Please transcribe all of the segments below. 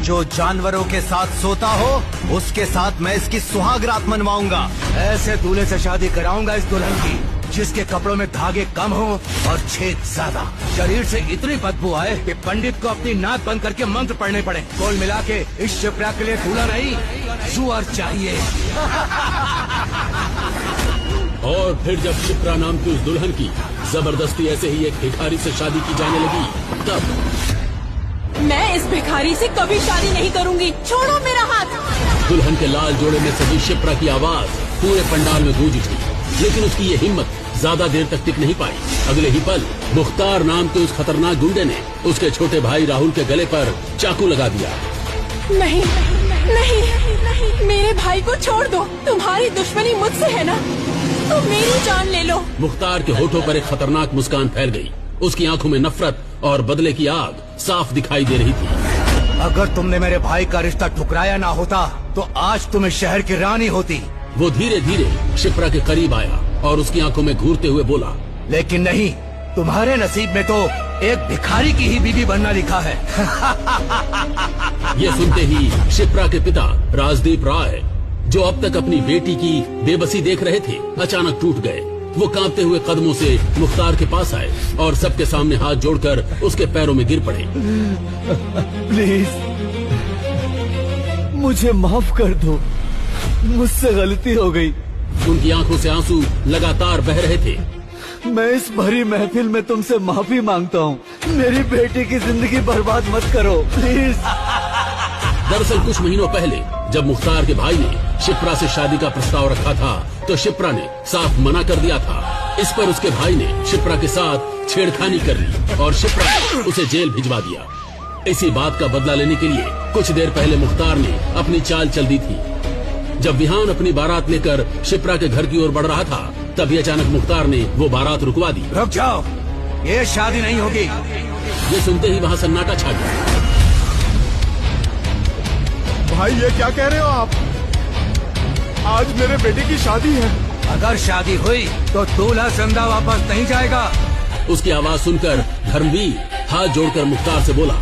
जो जानवरों के साथ सोता हो उसके साथ मैं इसकी सुहाग रात मनवाऊंगा। ऐसे दूल्हे से शादी कराऊंगा इस दुल्हन की जिसके कपड़ों में धागे कम हो और छेद ज्यादा, शरीर से इतनी बदबू आए कि पंडित को अपनी नाक बंद करके मंत्र पढ़ने पड़े। कुल मिला के इस शिप्रा के लिए दूल्हा नहीं सुअर चाहिए। और फिर जब शिप्रा नाम की उस दुल्हन की जबरदस्ती ऐसे ही एक भिखारी से शादी की जाने लगी, तब मैं इस भिखारी से कभी शादी नहीं करूंगी, छोड़ो मेरा हाथ। दुल्हन के लाल जोड़े में सजी शिप्रा की आवाज पूरे पंडाल में गूंज उठी, लेकिन उसकी ये हिम्मत ज्यादा देर तक टिक नहीं पाई। अगले ही पल मुख्तार नाम के उस खतरनाक गुंडे ने उसके छोटे भाई राहुल के गले पर चाकू लगा दिया। नहीं नहीं नहीं, मेरे भाई को छोड़ दो, तुम्हारी दुश्मनी मुझसे है ना, तुम मेरी जान ले लो। मुख्तार के होठों पर एक खतरनाक मुस्कान फैल गई, उसकी आंखों में नफरत और बदले की आग साफ दिखाई दे रही थी। अगर तुमने मेरे भाई का रिश्ता ठुकराया ना होता तो आज तुम इस शहर की रानी होती। वो धीरे धीरे शिप्रा के करीब आया और उसकी आंखों में घूरते हुए बोला, लेकिन नहीं, तुम्हारे नसीब में तो एक भिखारी की ही बीवी बनना लिखा है। ये सुनते ही शिप्रा के पिता राजदीप राय, जो अब तक अपनी बेटी की बेबसी देख रहे थे, अचानक टूट गए। वो कांपते हुए कदमों से मुख्तार के पास आए और सबके सामने हाथ जोड़कर उसके पैरों में गिर पड़े। प्लीज मुझे माफ कर दो, मुझसे गलती हो गई। उनकी आंखों से आंसू लगातार बह रहे थे। मैं इस भरी महफिल में तुमसे माफी मांगता हूँ, मेरी बेटी की जिंदगी बर्बाद मत करो प्लीज। दरअसल कुछ महीनों पहले जब मुख्तार के भाई ने शिप्रा से शादी का प्रस्ताव रखा था तो शिप्रा ने साफ मना कर दिया था। इस पर उसके भाई ने शिप्रा के साथ छेड़खानी कर ली और शिप्रा ने उसे जेल भिजवा दिया। इसी बात का बदला लेने के लिए कुछ देर पहले मुख्तार ने अपनी चाल चल दी थी। जब विहान अपनी बारात लेकर शिप्रा के घर की ओर बढ़ रहा था, तभी अचानक मुख्तार ने वो बारात रुकवा दी। रुक जाओ, ये शादी नहीं होगी। ये सुनते ही वहाँ सन्नाटा छा गया। भाई ये क्या कह रहे हो आप? आज मेरे बेटे की शादी है। अगर शादी हुई तो दूल्हा जिंदा वापस नहीं जाएगा। उसकी आवाज सुनकर धर्मवीर हाथ जोड़कर मुख्तार से बोला,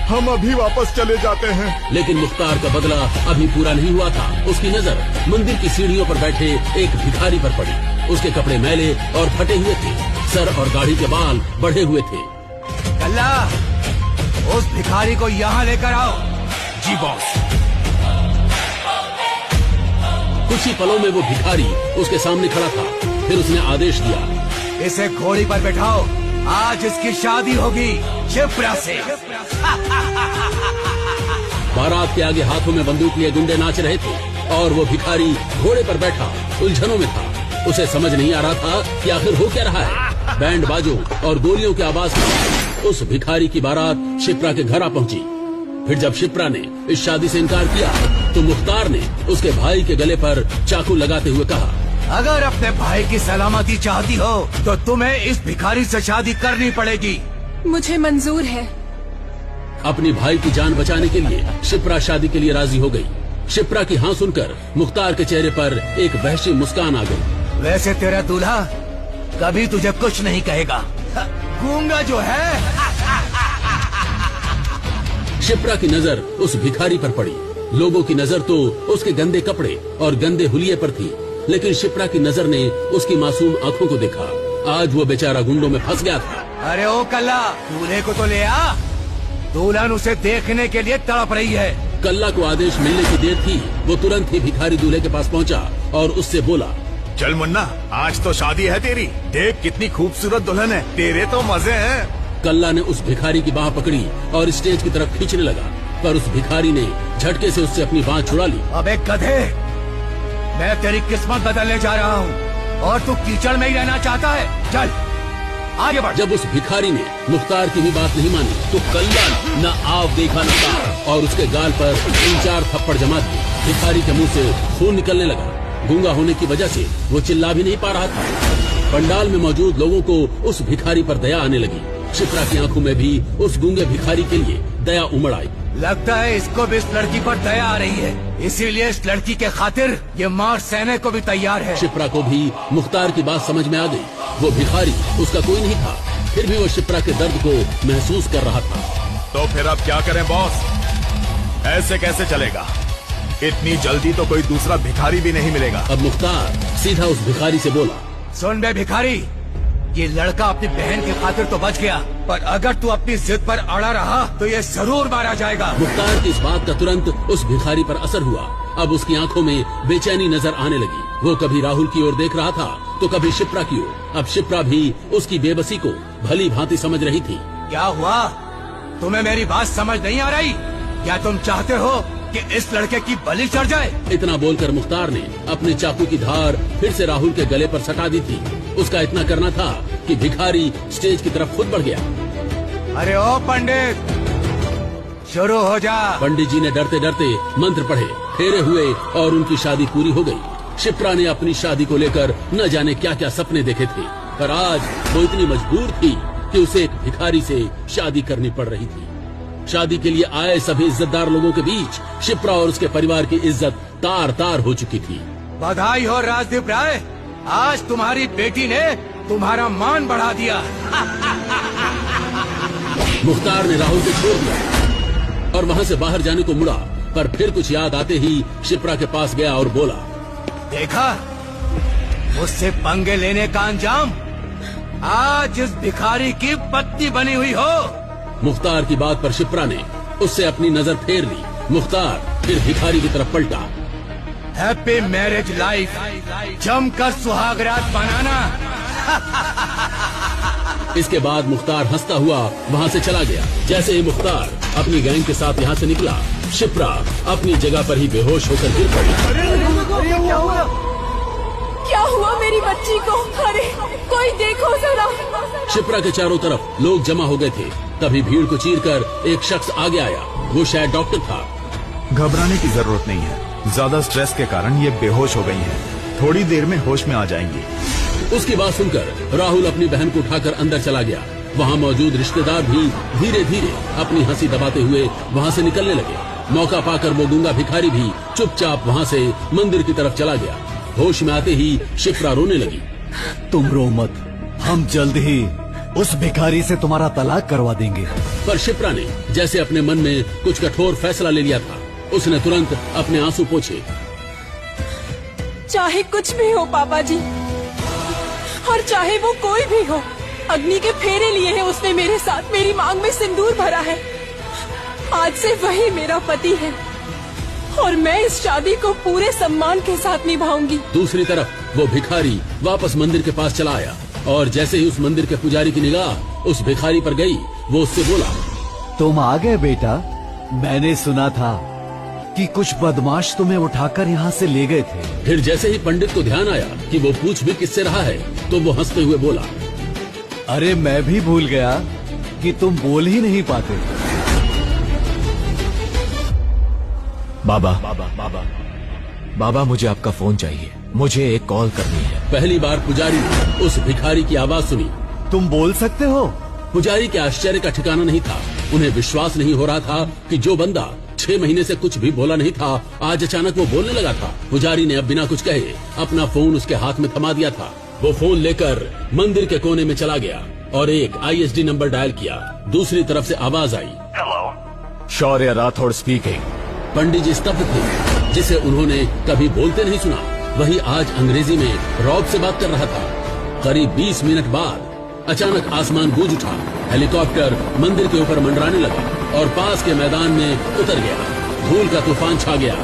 हम अभी वापस चले जाते हैं। लेकिन मुख्तार का बदला अभी पूरा नहीं हुआ था। उसकी नजर मंदिर की सीढ़ियों पर बैठे एक भिखारी पर पड़ी। उसके कपड़े मैले और फटे हुए थे, सर और दाढ़ी के बाल बढ़े हुए थे। कल्ला, उस भिखारी को यहाँ लेकर आओ। जी बॉस। कुछ ही पलों में वो भिखारी उसके सामने खड़ा था। फिर उसने आदेश दिया, इसे घोड़ी पर बैठाओ, आज इसकी शादी होगी शिप्रा से। बारात के आगे हाथों में बंदूक लिए गुंडे नाच रहे थे और वो भिखारी घोड़े पर बैठा उलझनों में था। उसे समझ नहीं आ रहा था कि आखिर हो क्या रहा है। बैंड बाजों और गोलियों की आवाज में उस भिखारी की बारात शिप्रा के घर आ पहुंची। फिर जब शिप्रा ने इस शादी से इनकार किया तो मुख्तार ने उसके भाई के गले पर चाकू लगाते हुए कहा, अगर अपने भाई की सलामती चाहती हो तो तुम्हें इस भिखारी से शादी करनी पड़ेगी। मुझे मंजूर है। अपनी भाई की जान बचाने के लिए शिप्रा शादी के लिए राजी हो गई। शिप्रा की हाँ सुनकर मुख्तार के चेहरे पर एक वहशी मुस्कान आ गई। वैसे तेरा दूल्हा कभी तुझे कुछ नहीं कहेगा, गूंगा जो है। शिप्रा की नजर उस भिखारी पर पड़ी। लोगों की नजर तो उसके गंदे कपड़े और गंदे हुलिये पर थी, लेकिन शिप्रा की नजर ने उसकी मासूम आंखों को देखा। आज वो बेचारा गुंडों में फंस गया था। अरे ओ कल्ला, दूल्हे को तो ले आ। दुल्हन उसे देखने के लिए तड़प रही है। कल्ला को आदेश मिलने की देर थी। वो तुरंत ही भिखारी दूल्हे के पास पहुंचा और उससे बोला, चल मुन्ना, आज तो शादी है तेरी। देख कितनी खूबसूरत दुल्हन है, तेरे तो मजे हैं। कल्ला ने उस भिखारी की बाह पकड़ी और स्टेज की तरफ खींचने लगा, पर उस भिखारी ने झटके से उससे अपनी बाह छुड़ा ली। अबे गधे, मैं तेरी किस्मत बदलने जा रहा हूँ और तू कीचड़ में ही रहना चाहता है। चल आगे बढ़। जब उस भिखारी ने मुख्तार की भी बात नहीं मानी तो कल्ला न आव देखा न था और उसके गाल पर 3-4 थप्पड़ जमा दिए। भिखारी के मुंह से खून निकलने लगा। गूंगा होने की वजह से वो चिल्ला भी नहीं पा रहा था। पंडाल में मौजूद लोगों को उस भिखारी पर दया आने लगी। शिप्रा की आंखों में भी उस गूंगे भिखारी के लिए दया उमड़ आई। लगता है इसको भी इस लड़की पर दया आ रही है, इसीलिए इस लड़की के खातिर ये मार सहने को भी तैयार है। शिप्रा को भी मुख्तार की बात समझ में आ गई। वो भिखारी उसका कोई नहीं था, फिर भी वो शिप्रा के दर्द को महसूस कर रहा था। तो फिर अब क्या करें बॉस? ऐसे कैसे चलेगा? इतनी जल्दी तो कोई दूसरा भिखारी भी नहीं मिलेगा। अब मुख्तार सीधा उस भिखारी से बोला, सुन बे भिखारी, ये लड़का अपनी बहन की खातिर तो बच गया, पर अगर तू अपनी जिद पर अड़ा रहा तो ये जरूर मारा जाएगा। मुख्तार की इस बात का तुरंत उस भिखारी पर असर हुआ। अब उसकी आंखों में बेचैनी नजर आने लगी। वो कभी राहुल की ओर देख रहा था तो कभी शिप्रा की ओर। अब शिप्रा भी उसकी बेबसी को भली भांति समझ रही थी। क्या हुआ? तुम्हें मेरी बात समझ नहीं आ रही? क्या तुम चाहते हो कि इस लड़के की बलि चढ़ जाए? इतना बोलकर मुख्तार ने अपने चाकू की धार फिर से राहुल के गले पर सटा दी थी। उसका इतना करना था कि भिखारी स्टेज की तरफ खुद बढ़ गया। अरे ओ पंडित, शुरू हो जा। पंडित जी ने डरते डरते मंत्र पढ़े, फेरे हुए और उनकी शादी पूरी हो गई। शिप्रा ने अपनी शादी को लेकर न जाने क्या क्या सपने देखे थे, पर आज वो इतनी मजबूर थी कि उसे एक भिखारी से शादी करनी पड़ रही थी। शादी के लिए आए सभी इज्जतदार लोगों के बीच शिप्रा और उसके परिवार की इज्जत तार तार हो चुकी थी। बधाई हो राजदीप राय, आज तुम्हारी बेटी ने तुम्हारा मान बढ़ा दिया। मुख्तार ने राहुल को छोड़ दिया और वहाँ से बाहर जाने को मुड़ा, पर फिर कुछ याद आते ही शिप्रा के पास गया और बोला, देखा मुझसे पंगे लेने का अंजाम? आज इस भिखारी की पत्नी बनी हुई हो। मुख्तार की बात पर शिप्रा ने उससे अपनी नजर फेर ली। मुख्तार फिर भिखारी की तरफ पलटा। हैप्पी मैरिज लाइफ, जमकर सुहागरात बनाना। इसके बाद मुख्तार हंसता हुआ वहाँ से चला गया। जैसे ही मुख्तार अपनी गैंग के साथ यहाँ से निकला, शिप्रा अपनी जगह पर ही बेहोश होकर गिर पड़ी। क्या हुआ मेरी बच्ची को? अरे कोई देखो जरा। शिप्रा के चारों तरफ लोग जमा हो गए थे। तभी भीड़ को चीरकर एक शख्स आगे आया। वो शायद डॉक्टर था। घबराने की जरूरत नहीं है, ज्यादा स्ट्रेस के कारण ये बेहोश हो गई हैं। थोड़ी देर में होश में आ जाएंगी। उसकी बात सुनकर राहुल अपनी बहन को उठाकर अंदर चला गया। वहाँ मौजूद रिश्तेदार भी धीरे धीरे अपनी हंसी दबाते हुए वहाँ से निकलने लगे। मौका पाकर वो गूंगा भिखारी भी चुपचाप वहाँ से मंदिर की तरफ चला गया। होश में आते ही शिप्रा रोने लगी। तुम रो मत, हम जल्द ही उस भिखारी से तुम्हारा तलाक करवा देंगे। पर शिप्रा ने जैसे अपने मन में कुछ कठोर फैसला ले लिया था। उसने तुरंत अपने आंसू पोंछे। चाहे कुछ भी हो पापा जी, और चाहे वो कोई भी हो, अग्नि के फेरे लिए हैं उसने मेरे साथ। मेरी मांग में सिंदूर भरा है। आज से वही मेरा पति है और मैं इस शादी को पूरे सम्मान के साथ निभाऊंगी। दूसरी तरफ वो भिखारी वापस मंदिर के पास चला आया और जैसे ही उस मंदिर के पुजारी की निगाह उस भिखारी पर गई, वो उससे बोला, तुम आ गए बेटा। मैंने सुना था कि कुछ बदमाश तुम्हें उठाकर यहाँ से ले गए थे। फिर जैसे ही पंडित को ध्यान आया कि वो पूछ भी किससे रहा है, तो वो हंसते हुए बोला, अरे मैं भी भूल गया कि तुम बोल ही नहीं पाते। बाबा मुझे आपका फोन चाहिए, मुझे एक कॉल करनी है। पहली बार पुजारी ने उस भिखारी की आवाज सुनी। तुम बोल सकते हो? पुजारी के आश्चर्य का ठिकाना नहीं था। उन्हें विश्वास नहीं हो रहा था कि जो बंदा 6 महीने से कुछ भी बोला नहीं था, आज अचानक वो बोलने लगा था। पुजारी ने अब बिना कुछ कहे अपना फोन उसके हाथ में थमा दिया था। वो फोन लेकर मंदिर के कोने में चला गया और एक ISD नंबर डायल किया। दूसरी तरफ से आवाज आई, शौर्य राठौड़ स्पीकिंग। पंडित जी स्तब्ध थे, जिसे उन्होंने कभी बोलते नहीं सुना। वही आज अंग्रेजी में रॉब से बात कर रहा था। करीब 20 मिनट बाद अचानक आसमान गूंज उठा। हेलीकॉप्टर मंदिर के ऊपर मंडराने लगा और पास के मैदान में उतर गया। धूल का तूफान छा गया।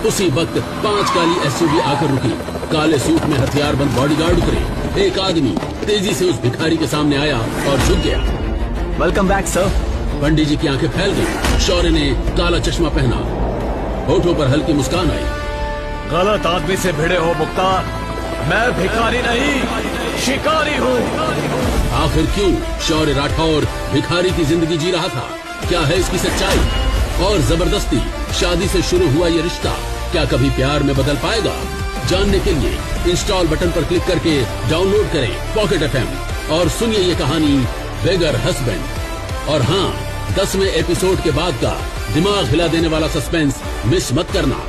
उसी वक्त 5 काली SUV आकर रुकी। काले सूट में हथियारबंद बॉडीगार्ड उतरे। एक आदमी तेजी से उस भिखारी के सामने आया और झुक गया। Welcome back sir. Pandit ji की आंखें फैल गई। शौर्य ने काला चश्मा पहना, होठों पर हल्की मुस्कान आई। गलत आदमी से भिड़े हो मुख्तार, मैं भिखारी नहीं शिकारी हूँ। आखिर क्यों शौर्य राठौर भिखारी की जिंदगी जी रहा था? क्या है इसकी सच्चाई? और जबरदस्ती शादी से शुरू हुआ ये रिश्ता क्या कभी प्यार में बदल पाएगा? जानने के लिए इंस्टॉल बटन पर क्लिक करके डाउनलोड करें पॉकेट FM और सुनिए ये कहानी बेगर हस्बैंड। और हाँ, 10वें एपिसोड के बाद का दिमाग हिला देने वाला सस्पेंस मिस मत करना।